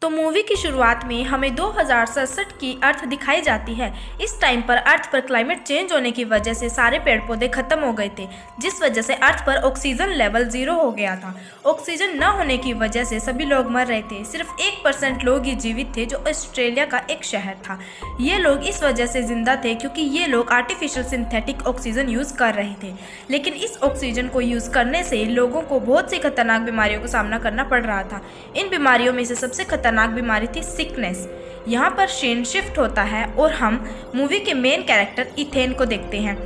तो मूवी की शुरुआत में हमें 2067 की अर्थ दिखाई जाती है। इस टाइम पर अर्थ पर क्लाइमेट चेंज होने की वजह से सारे पेड़ पौधे खत्म हो गए थे, जिस वजह से अर्थ पर ऑक्सीजन लेवल 0 हो गया था। ऑक्सीजन न होने की वजह से सभी लोग मर रहे थे। सिर्फ 1% लोग ही जीवित थे, जो ऑस्ट्रेलिया का एक शहर था। ये लोग इस वजह से जिंदा थे क्योंकि ये लोग आर्टिफिशियल सिंथेटिक ऑक्सीजन यूज़ कर रहे थे। लेकिन इस ऑक्सीजन को यूज़ करने से लोगों को बहुत सी खतरनाक बीमारियों का सामना करना पड़ रहा था। इन बीमारियों में से सबसे खतरनाक बीमारी थी सिकनेस। यहाँ पर सीन शिफ्ट होता है और हम मूवी के मेन कैरेक्टर इथेन को देखते हैं,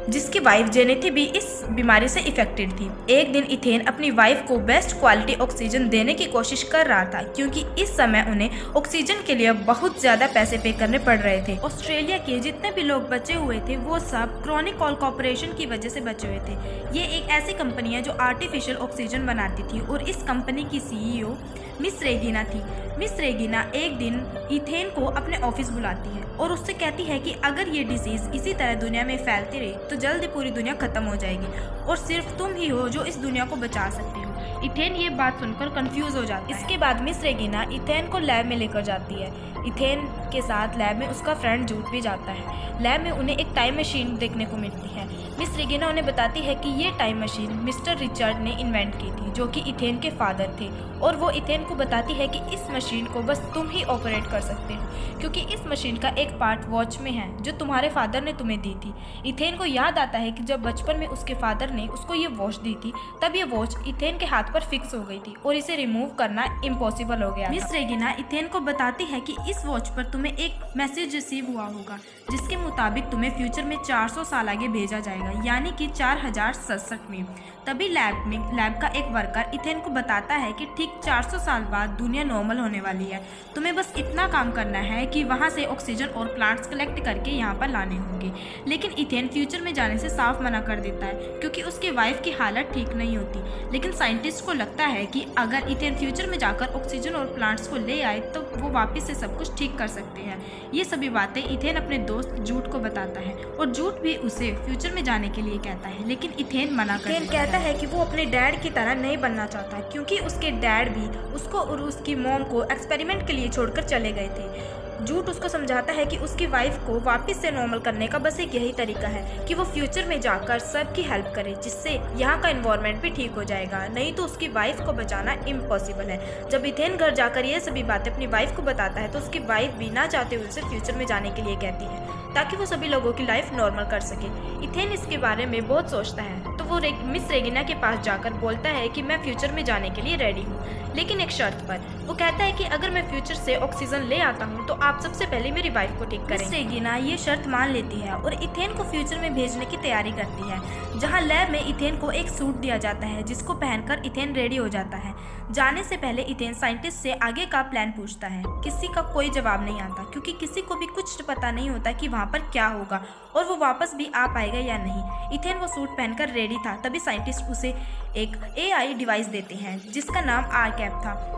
जिसकी वाइफ जेनेथी भी इस बीमारी से इफेक्टेड थी। एक दिन इथेन अपनी वाइफ को बेस्ट क्वालिटी ऑक्सीजन देने की कोशिश कर रहा था, क्योंकि इस समय उन्हें ऑक्सीजन के लिए बहुत ज़्यादा पैसे पे करने पड़ रहे थे। ऑस्ट्रेलिया के जितने भी लोग बचे हुए थे वो सब क्रॉनिक कॉल कॉर्पोरेशन की वजह से बचे हुए थे। ये एक ऐसी कंपनी है जो आर्टिफिशियल ऑक्सीजन बनाती थी और इस कंपनी की CEO मिस रेगिना थी। मिस रेगिना एक दिन इथेन को अपने ऑफिस बुलाती है और उससे कहती है कि अगर ये डिजीज इसी तरह दुनिया में फैलती रही तो जल्द ही पूरी दुनिया खत्म हो जाएगी और सिर्फ तुम ही हो जो इस दुनिया को बचा सकती हो। इथेन ये बात सुनकर कंफ्यूज हो जाता है। इसके बाद मिस रेगिना इथेन को लैब में लेकर जाती है। इथेन के साथ लैब में उसका फ्रेंड जूट भी जाता है। लैब में उन्हें एक टाइम मशीन देखने को मिलती है। मिस रेगिना उन्हें बताती है कि ये टाइम मशीन मिस्टर रिचर्ड ने इन्वेंट की थी, जो कि इथेन के फादर थे, और वो इथेन को बताती है कि इस मशीन को बस तुम ही ऑपरेट कर सकते हो, क्योंकि इस मशीन का एक पार्ट वॉच में है जो तुम्हारे फादर ने तुम्हें दी थी। इथेन को याद आता है कि जब बचपन में उसके फादर ने उसको ये वॉच दी थी, तब ये वॉच इथेन के हाथ पर फिक्स हो गई थी और इसे रिमूव करना इम्पॉसिबल हो गया। मिस रेगिना इथेन को बताती है कि इस वॉच पर तुम्हें एक मैसेज रिसीव हुआ होगा, जिसके मुताबिक तुम्हें फ्यूचर में 400 साल आगे भेजा जाएगा, यानी कि 4067 में। तभी लैब का एक वर्कर इथेन को बताता है कि ठीक 400 साल बाद दुनिया नॉर्मल होने वाली है। तुम्हें बस इतना काम करना है कि वहाँ से ऑक्सीजन और प्लांट्स कलेक्ट करके यहाँ पर लाने होंगे। लेकिन इथेन फ्यूचर में जाने से साफ मना कर देता है, क्योंकि उसके वाइफ की हालत ठीक नहीं होती। लेकिन साइंटिस्ट को लगता है कि अगर इथेन फ्यूचर में जाकर ऑक्सीजन और प्लांट्स को ले आए तो वो वापस से सब कुछ ठीक कर सकते हैं। ये सभी बातें इथेन अपने दोस्त जूट को बताता है और जूट भी उसे फ्यूचर में जाने के लिए कहता है, लेकिन इथेन मना कर देता है। कहता है कि वो अपने डैड की तरह नहीं बनना चाहता, क्योंकि उसके डैड भी उसको और उसकी मॉम को एक्सपेरिमेंट के लिए छोड़कर चले गए थे। जूट उसको समझाता है कि उसकी वाइफ को वापस से नॉर्मल करने का बस एक यही तरीका है कि वो फ्यूचर में जाकर सबकी हेल्प करे, जिससे यहाँ का एनवायरनमेंट भी ठीक हो जाएगा, नहीं तो उसकी वाइफ को बचाना इम्पॉसिबल है। जब इथेन घर जाकर ये सभी बातें अपनी वाइफ को बताता है तो उसकी वाइफ भी ना चाहते हुए उसे फ्यूचर में जाने के लिए कहती है, ताकि वो सभी लोगों की लाइफ नॉर्मल कर सके। इथेन इसके बारे में बहुत सोचता है, तो वो मिस रेगिना के पास जाकर बोलता है कि मैं फ्यूचर में जाने के लिए रेडी हूँ, लेकिन एक शर्त पर। वो कहता है कि अगर मैं फ्यूचर से ऑक्सीजन ले आता हूँ तो आप सबसे पहले मेरी वाइफ को ठीक करें। मिस रेगिना ये शर्त मान लेती है और इथेन को फ्यूचर में भेजने की तैयारी करती है, जहाँ लैब में इथेन को एक सूट दिया जाता है, जिसको पहनकर इथेन रेडी हो जाता है। जाने से पहले इथेन साइंटिस्ट से आगे का प्लान पूछता है। किसी का कोई जवाब नहीं आता, क्योंकि किसी को भी कुछ पता नहीं होता कि वहाँ पर क्या होगा और वो वापस भी आ पाएगा या नहीं। इथेन वो सूट पहनकर रेडी था, तभी साइंटिस्ट उसे एक AI डिवाइस देते हैं, जिसका नाम आरकैप था,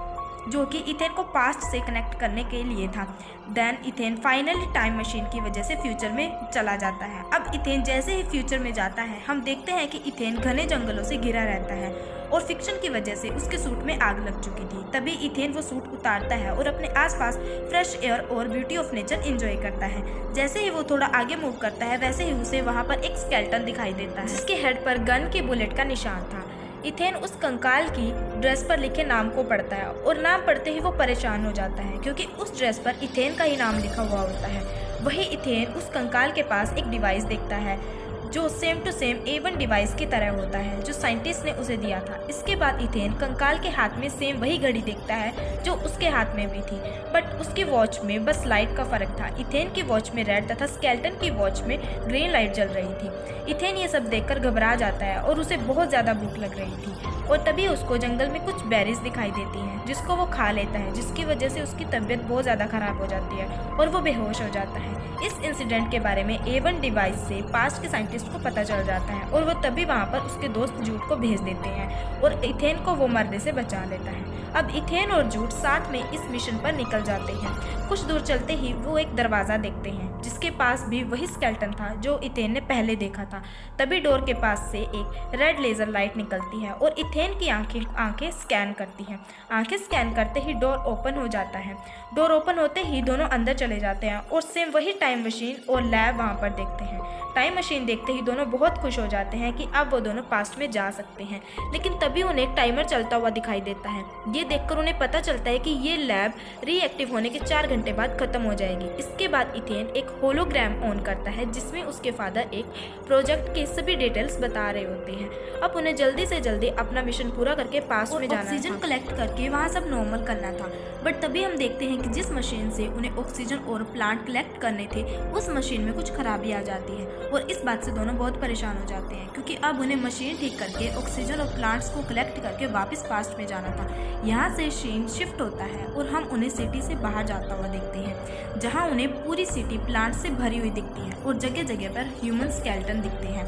जो कि इथेन को पास्ट से कनेक्ट करने के लिए था। Then Ethan finally time machine की वजह से फ्यूचर में चला जाता है। अब इथेन जैसे ही फ्यूचर में जाता है, हम देखते हैं कि इथेन घने जंगलों से घिरा रहता है और फ्रिक्शन की वजह से उसके सूट में आग लग चुकी थी। तभी इथेन वो सूट उतारता है और अपने आसपास फ्रेश एयर और ब्यूटी ऑफ नेचर एंजॉय करता है। जैसे ही वो थोड़ा आगे मूव करता है, वैसे ही उसे वहाँ पर एक स्केलेटन दिखाई देता है, जिसके हेड पर गन के बुलेट का निशान था। इथेन उस कंकाल की ड्रेस पर लिखे नाम को पढ़ता है और नाम पढ़ते ही वो परेशान हो जाता है, क्योंकि उस ड्रेस पर इथेन का ही नाम लिखा हुआ होता है। वही इथेन उस कंकाल के पास एक डिवाइस देखता है, जो same to same A1 device की तरह होता है, जो साइंटिस्ट ने उसे दिया था। इसके बाद इथेन कंकाल के हाथ में सेम वही घड़ी देखता है जो उसके हाथ में भी थी, बट उसकी वॉच में बस लाइट का फर्क था। इथेन की वॉच में रेड तथा स्केलेटन की वॉच में ग्रीन लाइट जल रही थी। इथेन ये सब देखकर घबरा जाता है और उसे बहुत ज़्यादा भूख लग रही थी, और तभी उसको जंगल में कुछ बेरीज दिखाई देती हैं, जिसको वो खा लेता है, जिसकी वजह से उसकी तबीयत बहुत ज़्यादा ख़राब हो जाती है और वो बेहोश हो जाता है। इस इंसिडेंट के बारे में A1 डिवाइस से पास्ट के साइंटिस्ट को पता चल जाता है और वो तभी वहाँ पर उसके दोस्त जूट को भेज देते हैं और इथेन को वो मरने से बचा लेता है। अब इथेन इथेन और जूट साथ में इस मिशन पर निकल जाते हैं। कुछ दूर चलते ही वो एक दरवाज़ा देखते हैं जिसके पास भी वही स्केलेटन था जो इथेन ने पहले देखा था। तभी डोर के पास से एक रेड लेज़र लाइट निकलती है और इथेन की आंखें स्कैन करती हैं। आंखें स्कैन करते ही डोर ओपन हो जाता है। डोर ओपन होते ही दोनों अंदर चले जाते हैं और सेम वही टाइम मशीन और लैब वहाँ पर देखते हैं। टाइम मशीन देखते ही दोनों बहुत खुश हो जाते हैं कि अब वो दोनों पास्ट में जा सकते हैं। लेकिन तभी उन्हें एक टाइमर चलता हुआ दिखाई देता है। ये देखकर उन्हें पता चलता है कि ये लैब रीएक्टिव होने के 4 घंटे बाद खत्म हो जाएगी। इसके बाद इथेन एक होलोग्राम ऑन करता है जिसमें उसके फादर एक प्रोजेक्ट के सभी डिटेल्स बता रहे होते हैं। अब उन्हें जल्दी से जल्दी अपना मिशन पूरा करके पास्ट में जाना है। ऑक्सीजन कलेक्ट करके वहाँ सब नॉर्मल करना था। बट तभी हम देखते हैं कि जिस मशीन से उन्हें ऑक्सीजन और प्लांट कलेक्ट करने थे उस मशीन में कुछ खराबी आ जाती है और इस बात से दोनों बहुत परेशान हो जाते हैं क्योंकि अब उन्हें मशीन ठीक करके ऑक्सीजन और प्लांट्स को कलेक्ट करके वापस पास्ट में जाना था। यहाँ से सीन शिफ्ट होता है और हम उन्हें सिटी से बाहर जाता हुआ देखते हैं जहाँ उन्हें पूरी सिटी प्लांट से भरी हुई दिखती है और जगह जगह पर ह्यूमन स्केलेटन दिखते हैं,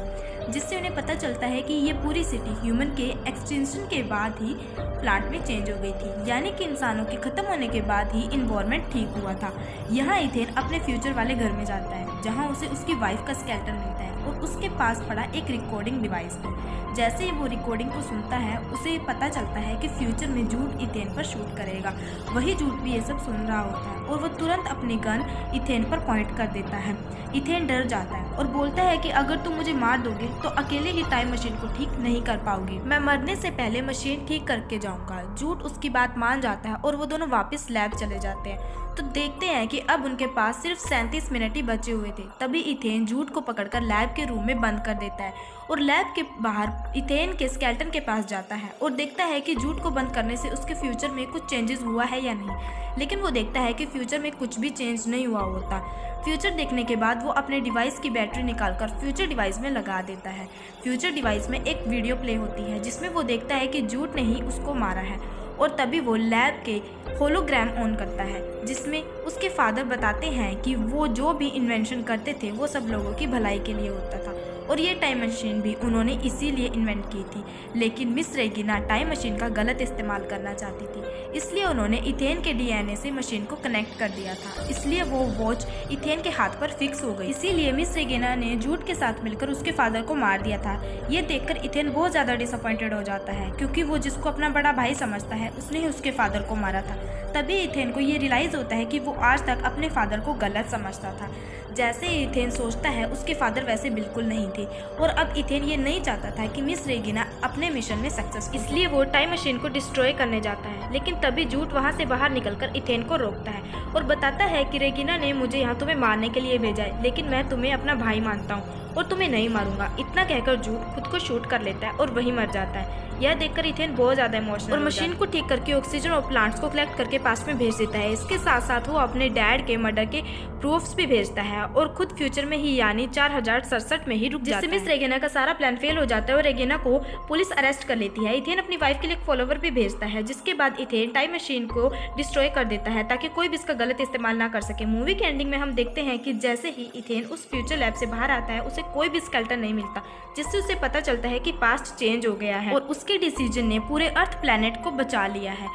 जिससे उन्हें पता चलता है कि ये पूरी सिटी ह्यूमन के एक्सटेंशन के बाद ही प्लांट में चेंज हो गई थी, यानी कि इंसानों के खत्म होने के बाद ही इन्वायरमेंट ठीक हुआ था। यहाँ इथेन अपने फ्यूचर वाले घर में जाता है जहाँ उसे उसकी वाइफ का स्केलेटन मिलता है और उसके पास पड़ा एक रिकॉर्डिंग डिवाइस है। जैसे ही वो रिकॉर्डिंग को सुनता है उसे पता चलता है कि फ्यूचर में जूट इथेन पर शूट करेगा। वही जूट भी ये सब सुन रहा होता है और वो तुरंत अपनी गन इथेन पर पॉइंट कर देता है। इथेन डर जाता है और बोलता है कि अगर तुम मुझे मार दोगे तो अकेले ही टाइम मशीन को ठीक नहीं कर पाओगे, मैं मरने से पहले मशीन ठीक करके जाऊंगा। जूट उसकी बात मान जाता है और वो दोनों वापस लैब चले जाते हैं। तो देखते हैं कि अब उनके पास सिर्फ 37 मिनट ही बचे हुए थे। तभी इथेन जूट को पकड़कर लैब के रूम में बंद कर देता है और लैब के बाहर इथेन के स्केलेटन के पास जाता है और देखता है कि जूट को बंद करने से उसके फ्यूचर में कुछ चेंजेस हुआ है या नहीं। लेकिन वो देखता है कि फ्यूचर में कुछ भी चेंज नहीं हुआ होता। फ्यूचर देखने के बाद वो अपने डिवाइस की बैटरी निकालकर फ्यूचर डिवाइस में लगा देता है। फ्यूचर डिवाइस में एक वीडियो प्ले होती है जिसमें वो देखता है कि जूट ने ही उसको मारा है और तभी वो लैब के होलोग्राम ऑन करता है जिसमें उसके फादर बताते हैं कि वो जो भी इन्वेंशन करते थे वो सब लोगों की भलाई के लिए होता था और ये टाइम मशीन भी उन्होंने इसीलिए इन्वेंट की थी। लेकिन मिस रेगिना टाइम मशीन का गलत इस्तेमाल करना चाहती थी, इसलिए उन्होंने इथेन के डीएनए से मशीन को कनेक्ट कर दिया था। इसलिए वो वॉच इथेन के हाथ पर फिक्स हो गई। इसीलिए मिस रेगिना ने जूट के साथ मिलकर उसके फादर को मार दिया था। ये देखकर इथेन बहुत ज़्यादा डिसअपॉइंटेड हो जाता है क्योंकि वो जिसको अपना बड़ा भाई समझता है उसने ही उसके फादर को मारा था। तभी इथेन को ये रियलाइज होता है कि वो आज तक अपने फादर को गलत समझता था। जैसे ही इथेन सोचता है उसके फादर वैसे बिल्कुल नहीं थे और अब इथेन ये नहीं चाहता था कि मिस रेगिना अपने मिशन में सक्सेस, इसलिए वो टाइम मशीन को डिस्ट्रॉय करने जाता है। लेकिन तभी जूट वहाँ से बाहर निकलकर इथेन को रोकता है और बताता है कि रेगिना ने मुझे यहाँ तुम्हें मारने के लिए भेजा है, लेकिन मैं तुम्हें अपना भाई मानता हूँ और तुम्हें नहीं मारूंगा। इतना कहकर जूट खुद को शूट कर लेता है और वही मर जाता है। यह देखकर इथेन बहुत ज़्यादा इमोशनल और मशीन को ठीक करके ऑक्सीजन और प्लांट्स को कलेक्ट करके पास्ट में भेज देता है। इसके साथ साथ वो अपने डैड के मर्डर के प्रूफ्स भी भेजता है और खुद फ्यूचर में ही यानी 4067 में ही रुक जाता है, जिससे मिस रेगिना का सारा प्लान फेल हो जाता है और रेगिना को पुलिस अरेस्ट कर लेती है। इथेन अपनी वाइफ के लिए फॉलोवर भी भेजता है जिसके बाद इथेन टाइम मशीन को डिस्ट्रॉय कर देता है ताकि कोई भी इसका गलत इस्तेमाल ना कर सके। मूवी के एंडिंग में हम देखते हैं कि जैसे ही इथेन उस फ्यूचर लैब से बाहर आता है उसे कोई भी स्केलेटन नहीं मिलता, जिससे उसे पता चलता है कि पास्ट चेंज हो गया है और उसके डिसीजन ने पूरे अर्थ प्लैनेट को बचा लिया है